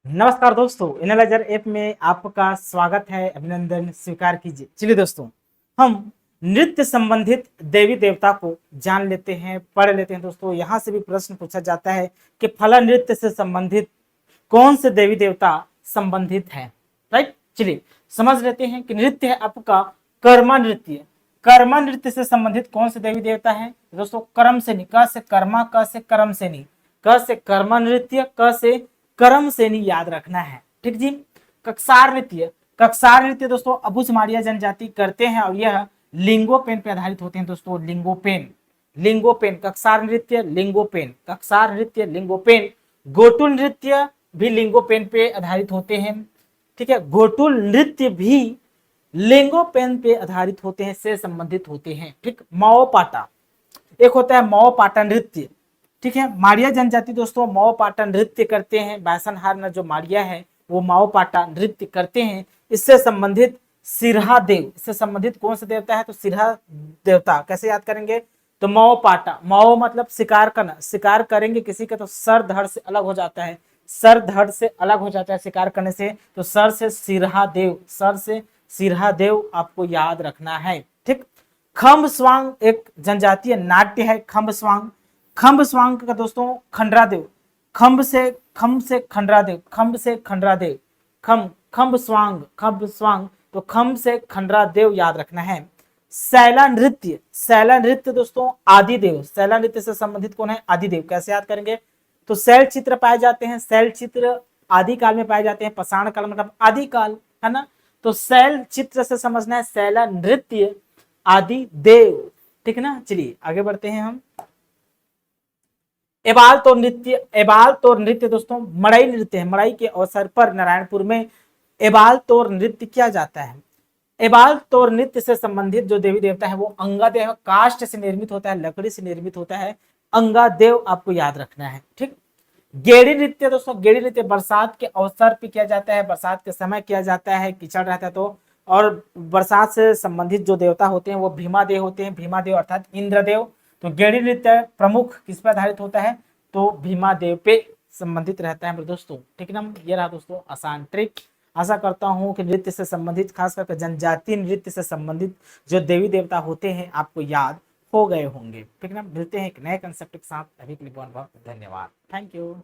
नमस्कार दोस्तों, analyser app में आपका स्वागत है। अभिनंदन स्वीकार कीजिए। चलिए दोस्तों, हम नृत्य संबंधित देवी देवता को जान लेते हैं, पढ़ लेते हैं। दोस्तों यहाँ से भी प्रश्न पूछा जाता है कि फला नृत्य से संबंधित कौन से देवी देवता संबंधित है। राइट, चलिए समझ लेते हैं कि नृत्य है आपका कर्मा नृत्य। कर्मा नृत्य से संबंधित कौन से देवी देवता है दोस्तों? कर्म सेनी, क से कर्मा, क से कर्म सेनी, क से कर्मा नृत्य, क से कर्म सेनी याद रखना है। ठीक जी। कक्सार नृत्य, कक्सार नृत्य दोस्तों अबुझ मारिया जनजाति करते हैं और यह लिंगोपेन पे आधारित होते हैं। दोस्तों लिंगोपेन, लिंगोपेन, कक्सार नृत्य लिंगोपेन, कक्सार नृत्य लिंगोपेन। गोटुल नृत्य भी लिंगोपेन पे आधारित होते हैं। ठीक है, गोटुल नृत्य भी लिंगोपेन पे आधारित होते हैं, से संबंधित होते हैं। ठीक, माओ पाटा, एक होता है माओ पाटा नृत्य। ठीक है, मारिया जनजाति दोस्तों माओ पाटा नृत्य करते हैं। बैसनहार न जो मारिया है वो माओ पाटा नृत्य करते हैं। इससे संबंधित सिरहा देव, इससे संबंधित कौन सा देवता है? तो सिरहा देवता। कैसे याद करेंगे? तो माओ पाटा, माओ मतलब शिकार करना, शिकार करेंगे किसी का तो सर धड़ से अलग हो जाता है, सर धड़ से अलग हो जाता है शिकार करने से। तो सर से सिरहा देव, सर से सिरहा देव आपको याद रखना है। ठीक, खम्ब स्वांग एक जनजातीय नाट्य है। खम्ब स्वांग, खम्ब स्वांग का दोस्तों खंडरा देव, खम्ब से खंडरा देव, खम्ब से खंडरा देव, खम्ब खम्ब स्वांग, खम्ब स्वांग, तो खम्ब से खंडरा देव याद रखना है। सैला नृत्य, सैला नृत्य दोस्तों आदिदेव, सैला नृत्य से संबंधित कौन है? आदिदेव। कैसे याद करेंगे? तो शैल चित्र पाए जाते हैं, शैल चित्र आदि काल में पाए जाते हैं। पाषाण काल मतलब आदि काल, है ना। तो शैल चित्र से समझना है शैला नृत्य आदि देव। ठीक है ना। चलिए आगे बढ़ते हैं हम। एबाल तो नृत्य, एबाल तो नृत्य दोस्तों मड़ई नृत्य है। मड़ई के अवसर पर नारायणपुर में एबाल तोर नृत्य किया जाता है। एबाल तोर नृत्य से संबंधित जो देवी देवता है वो अंगादेव, काष्ठ से निर्मित होता है, लकड़ी से निर्मित होता है। अंगादेव आपको याद रखना है। ठीक, गेड़ी नृत्य दोस्तों, गेड़ी नृत्य बरसात के अवसर पे किया जाता है, बरसात के समय किया जाता है, कीचड़ रहता है तो। और बरसात से संबंधित जो देवता होते हैं वो भीमादेव होते हैं, भीमादेव अर्थात इंद्रदेव। तो गेड़ी नृत्य प्रमुख किस पर आधारित होता है? तो भीमादेव पे संबंधित रहता है दोस्तों। ठीक ना। ये रहा दोस्तों आसान ट्रिक। आशा करता हूँ कि नृत्य से संबंधित, खास करके जनजातीय नृत्य से संबंधित जो देवी देवता होते हैं आपको याद हो गए होंगे। ठीक ना। मिलते हैं एक नए कंसेप्ट के साथ। अभी के लिए बहुत बहुत धन्यवाद। Thank you.